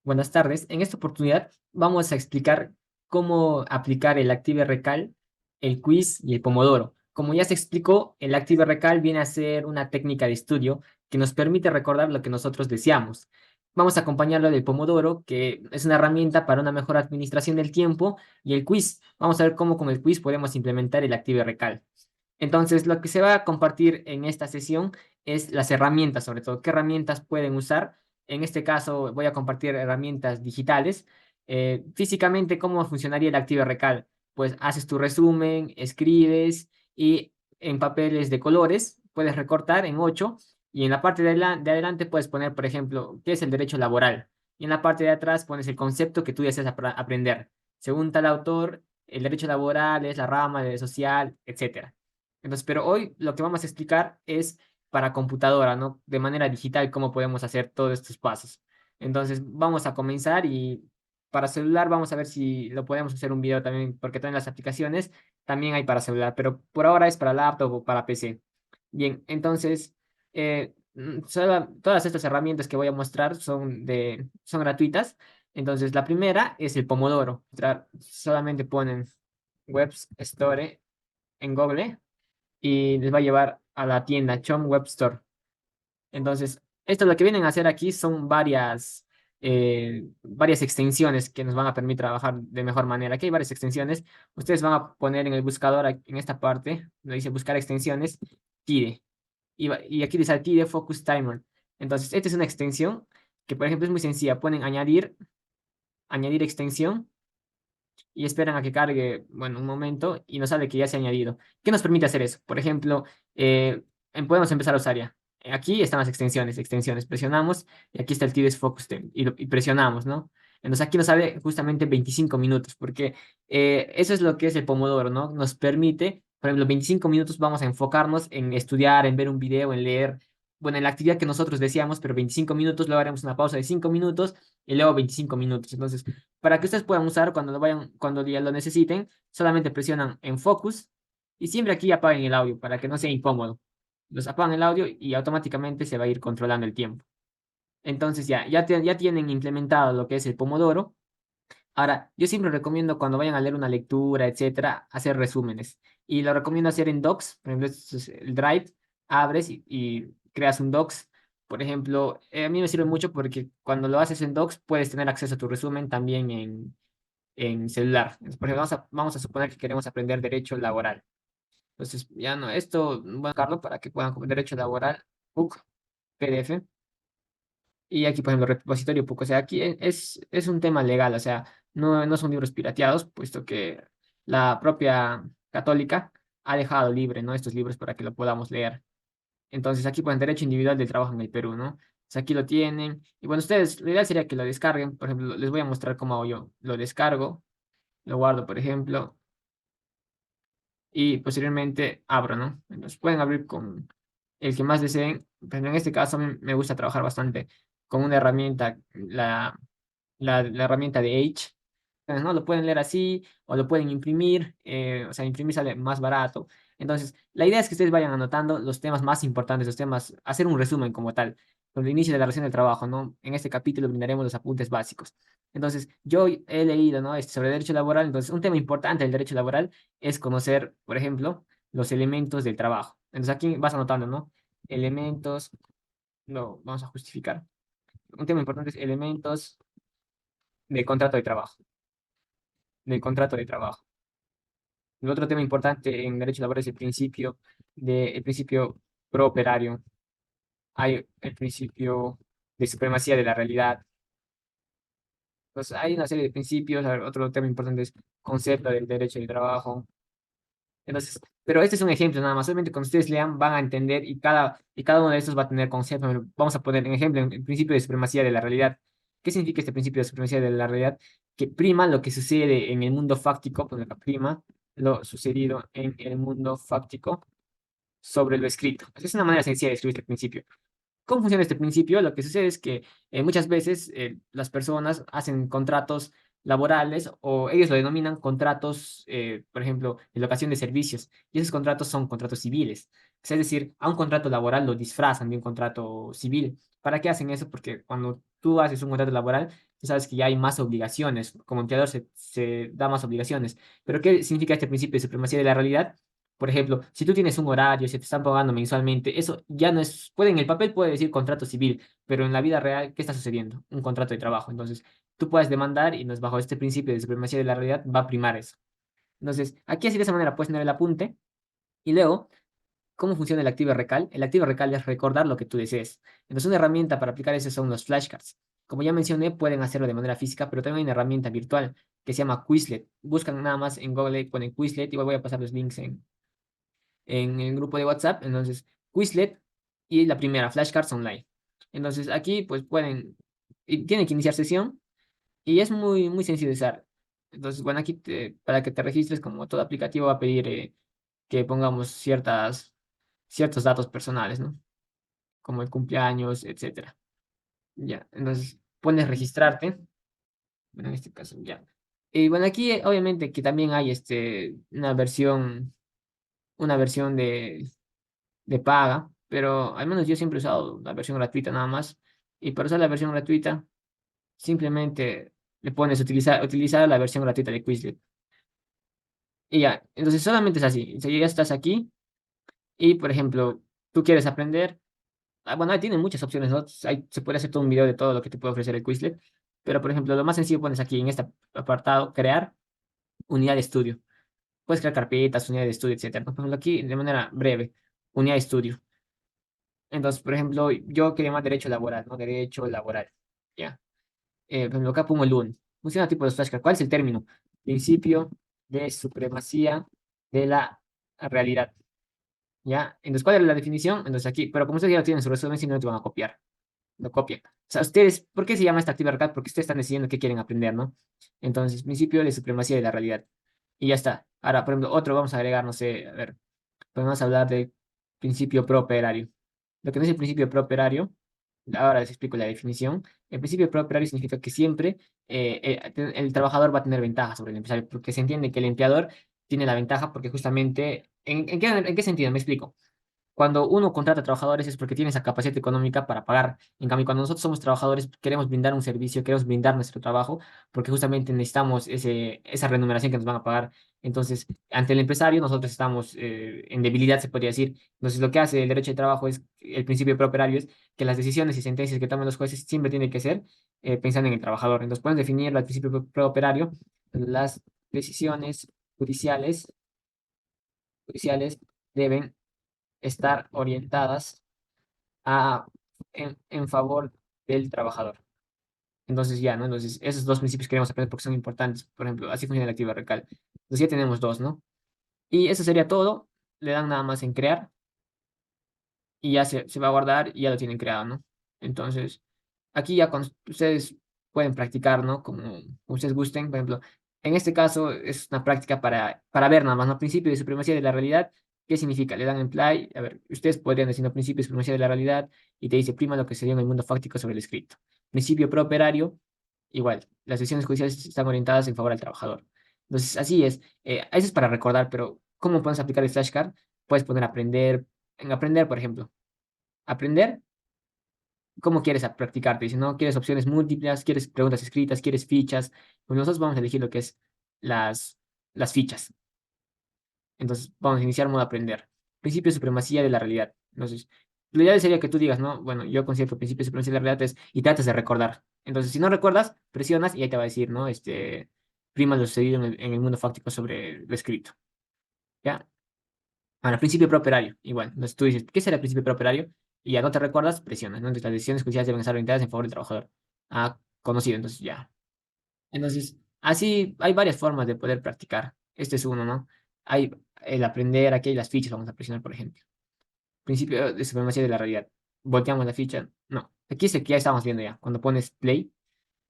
Buenas tardes. En esta oportunidad vamos a explicar cómo aplicar el Active Recal, el quiz y el Pomodoro. Como ya se explicó, el Active Recal viene a ser una técnica de estudio que nos permite recordar lo que nosotros deseamos. Vamos a acompañarlo del Pomodoro, que es una herramienta para una mejor administración del tiempo, y el quiz. Vamos a ver cómo con el quiz podemos implementar el Active Recal. Entonces, lo que se va a compartir en esta sesión es las herramientas, sobre todo, qué herramientas pueden usar. En este caso, voy a compartir herramientas digitales. Físicamente, ¿cómo funcionaría el Active Recal? Pues haces tu resumen, escribes y en papeles de colores puedes recortar en 8 y en la parte de adelante puedes poner, por ejemplo, qué es el derecho laboral. Y en la parte de atrás pones el concepto que tú deseas aprender. Según tal autor, el derecho laboral es la rama de social, etcétera. Entonces, pero hoy lo que vamos a explicar es para computadora, ¿no? De manera digital, cómo podemos hacer todos estos pasos. Entonces, vamos a comenzar y para celular vamos a ver si lo podemos hacer un video también, porque también las aplicaciones también hay para celular, pero por ahora es para laptop o para PC. Bien, entonces, todas estas herramientas que voy a mostrar son gratuitas. Entonces, la primera es el Pomodoro. Solamente ponen Web Store en Google y les va a llevar a la tienda Chom Web Store. Entonces, esto lo que vienen a hacer aquí son varias extensiones que nos van a permitir trabajar de mejor manera. Aquí hay varias extensiones. Ustedes van a poner en el buscador, en esta parte, donde dice buscar extensiones, TIDE. Y aquí dice TIDE Focus Timer. Entonces, esta es una extensión que, por ejemplo, es muy sencilla. Ponen añadir extensión y esperan a que cargue, bueno, un momento y nos sale que ya se ha añadido. ¿Qué nos permite hacer eso? Por ejemplo, podemos empezar a usar ya. Aquí están las extensiones. Presionamos y aquí está el TDS Focus y presionamos, ¿no? Entonces aquí nos sale justamente 25 minutos, porque eso es lo que es el Pomodoro, ¿no? Nos permite, por ejemplo, 25 minutos vamos a enfocarnos en estudiar, en ver un video, en leer, bueno, en la actividad que nosotros deseamos, pero 25 minutos, luego haremos una pausa de 5 minutos y luego 25 minutos. Entonces, para que ustedes puedan usar cuando ya lo necesiten, solamente presionan en Focus y siempre aquí apaguen el audio para que no sea incómodo. Los apagan el audio y automáticamente se va a ir controlando el tiempo. Entonces ya tienen implementado lo que es el Pomodoro. Ahora, yo siempre recomiendo cuando vayan a leer una lectura, etcétera, hacer resúmenes. Y lo recomiendo hacer en Docs. Por ejemplo, esto es el Drive, abres y creas un Docs. Por ejemplo, a mí me sirve mucho porque cuando lo haces en Docs puedes tener acceso a tu resumen también en celular. Entonces, por ejemplo, vamos a suponer que queremos aprender derecho laboral. Entonces, ya no, esto voy a buscarlo para que puedan comer derecho laboral, PUC, PDF. Y aquí, por ejemplo, repositorio PUC. O sea, aquí es un tema legal, o sea, no son libros pirateados, puesto que la propia católica ha dejado libre, ¿no? Estos libros para que lo podamos leer. Entonces, aquí, pues, derecho individual del trabajo en el Perú, ¿no? O sea, aquí lo tienen. Y bueno, ustedes, lo ideal sería que lo descarguen. Por ejemplo, les voy a mostrar cómo hago yo. Lo descargo, lo guardo, por ejemplo, y posteriormente abro, ¿no? Entonces pueden abrir con el que más deseen, pero en este caso a mí me gusta trabajar bastante con una herramienta, la herramienta de Edge. Entonces, ¿no? Lo pueden leer así o lo pueden imprimir, o sea, imprimir sale más barato. Entonces, la idea es que ustedes vayan anotando los temas más importantes, los temas, hacer un resumen como tal, con el inicio de la relación del trabajo, ¿no? En este capítulo brindaremos los apuntes básicos. Entonces, yo he leído, ¿no? Sobre derecho laboral, entonces, un tema importante del derecho laboral es conocer, por ejemplo, los elementos del trabajo. Entonces, aquí vas anotando, ¿no? Elementos, no, vamos a justificar. Un tema importante es elementos del contrato de trabajo, del contrato de trabajo. El otro tema importante en derecho laboral es el principio pro operario. Hay el principio de supremacía de la realidad. Entonces, hay una serie de principios. A ver, otro tema importante es concepto del derecho del trabajo. Entonces, pero este es un ejemplo nada más. Solamente cuando ustedes lean van a entender y cada uno de estos va a tener conceptos. Vamos a poner en ejemplo el principio de supremacía de la realidad. ¿Qué significa este principio de supremacía de la realidad? Que prima lo que sucede en el mundo fáctico, pues acá prima lo sucedido en el mundo fáctico sobre lo escrito. Esa es una manera sencilla de escribir este principio. ¿Cómo funciona este principio? Lo que sucede es que muchas veces las personas hacen contratos laborales o ellos lo denominan contratos, por ejemplo, de locación de servicios. Y esos contratos son contratos civiles. Es decir, a un contrato laboral lo disfrazan de un contrato civil. ¿Para qué hacen eso? Porque cuando tú haces un contrato laboral, tú sabes que ya hay más obligaciones, como empleador se da más obligaciones. Pero ¿qué significa este principio de supremacía de la realidad? Por ejemplo, si tú tienes un horario, se te están pagando mensualmente, eso ya no es, puede en el papel puede decir contrato civil, pero en la vida real, ¿qué está sucediendo? Un contrato de trabajo. Entonces, tú puedes demandar y nos bajo este principio de supremacía de la realidad va a primar eso. Entonces, aquí así de esa manera puedes tener el apunte y luego, ¿cómo funciona el activo recal? El activo recal es recordar lo que tú desees. Entonces, una herramienta para aplicar eso son los flashcards. Como ya mencioné, pueden hacerlo de manera física, pero también hay una herramienta virtual que se llama Quizlet. Buscan nada más en Google, ponen Quizlet, igual voy a pasar los links en el grupo de WhatsApp. Entonces, Quizlet y la primera, Flashcards Online. Entonces, aquí pues pueden, y tienen que iniciar sesión y es muy, muy sencillo de usar. Entonces, bueno, aquí para que te registres, como todo aplicativo va a pedir que pongamos ciertos datos personales, ¿no? Como el cumpleaños, etcétera. Ya, entonces pones registrarte, bueno, en este caso ya. Y bueno, aquí obviamente que también hay una versión de paga, pero al menos yo siempre he usado la versión gratuita nada más. Y para usar la versión gratuita, simplemente le pones utilizar la versión gratuita de Quizlet. Y ya, entonces solamente es así. O sea, ya estás aquí y, por ejemplo, tú quieres aprender. Bueno, ahí tiene muchas opciones, ¿no? Se puede hacer todo un video de todo lo que te puede ofrecer el Quizlet. Pero, por ejemplo, lo más sencillo pones aquí en este apartado, crear unidad de estudio. Puedes crear carpetas, unidad de estudio, etcétera. Por ejemplo, aquí de manera breve, unidad de estudio. Entonces, por ejemplo, yo quería más derecho laboral, ¿no? Derecho laboral. Ya. Por ejemplo, acá pongo el 1. Funciona tipo de flashcard. ¿Cuál es el término? Principio de supremacía de la realidad. ¿Ya? Entonces, ¿cuál es la definición? Entonces aquí, pero como ustedes ya lo tienen en su resumen, si no te van a copiar. Lo copian. O sea, ustedes, ¿por qué se llama esta actividad recal? Porque ustedes están decidiendo qué quieren aprender, ¿no? Entonces, principio de supremacía de la realidad. Y ya está. Ahora, por ejemplo, otro vamos a agregar, no sé, a ver, podemos hablar de principio prooperario. Lo que no es el principio prooperario, ahora les explico la definición. El principio prooperario significa que siempre el trabajador va a tener ventaja sobre el empresario, porque se entiende que el empleador tiene la ventaja porque justamente, ¿en qué sentido? Me explico. Cuando uno contrata trabajadores es porque tiene esa capacidad económica para pagar. En cambio, cuando nosotros somos trabajadores, queremos brindar un servicio, queremos brindar nuestro trabajo, porque justamente necesitamos esa remuneración que nos van a pagar. Entonces, ante el empresario, nosotros estamos en debilidad, se podría decir. Entonces, lo que hace el derecho de trabajo es, el principio prooperario es que las decisiones y sentencias que tomen los jueces siempre tienen que ser pensando en el trabajador. Entonces, pueden definirlo al principio prooperario. Las decisiones judiciales deben estar orientadas a, en favor del trabajador. Entonces ya, ¿no? Entonces esos dos principios queremos aprender porque son importantes. Por ejemplo, así funciona la actividad recal. Entonces ya tenemos dos, ¿no? Y eso sería todo. Le dan nada más en crear y ya se va a guardar y ya lo tienen creado, ¿no? Entonces, aquí ya ustedes pueden practicar, ¿no? Como ustedes gusten. Por ejemplo, en este caso es una práctica para ver nada más, ¿no? Principio de supremacía de la realidad. ¿Qué significa? Le dan en play. A ver, ustedes podrían decir, ¿no? Principio de supremacía de la realidad y te dice, prima lo que se dio en el mundo fáctico sobre el escrito. Principio prooperario, igual. Las decisiones judiciales están orientadas en favor del trabajador. Entonces, así es. Eso es para recordar, pero ¿cómo podemos aplicar el flashcard? Puedes poner aprender, en aprender, por ejemplo. Aprender, ¿cómo quieres practicarte? Si no quieres opciones múltiples, quieres preguntas escritas, quieres fichas, pues nosotros vamos a elegir lo que es las, las fichas. Entonces, vamos a iniciar modo aprender. Principio de supremacía de la realidad. Entonces, lo ideal sería que tú digas, ¿no? Bueno, yo considero que el principio de supremacía de la realidad es, y trates de recordar. Entonces, si no recuerdas, presionas y ahí te va a decir, ¿no? Prima lo sucedido en el mundo fáctico sobre lo escrito. ¿Ya? Ahora, principio prooperario, igual. Entonces tú dices, ¿qué será el principio prooperario? Y ya no te recuerdas, presionas, ¿no? Entonces las decisiones judiciales deben estar orientadas en favor del trabajador. Ah, conocido, entonces ya. Entonces, así hay varias formas de poder practicar. Este es uno, ¿no? Hay el aprender, aquí hay las fichas, vamos a presionar, por ejemplo. Principio de supremacía de la realidad. Volteamos la ficha. No, aquí es el que ya estamos viendo ya. Cuando pones play,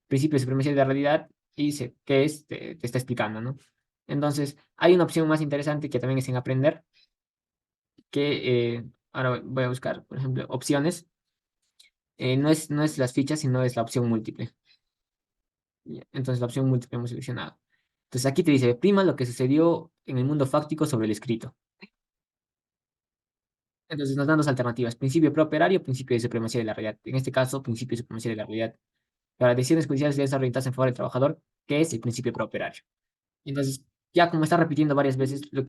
principio de supremacía de la realidad, y dice, ¿qué es? Te está explicando, ¿no? Entonces, hay una opción más interesante que también es en aprender ahora voy a buscar, por ejemplo, opciones. No es las fichas, sino es la opción múltiple. Ya, entonces, la opción múltiple hemos seleccionado. Entonces, aquí te dice, prima lo que sucedió en el mundo fáctico sobre el escrito. Entonces, nos dan dos alternativas, principio prooperario, principio de supremacía de la realidad. En este caso, principio de supremacía de la realidad. pero las decisiones judiciales deben estar orientadas en favor del trabajador, que es el principio pro operario. Entonces, ya como está repitiendo varias veces, lo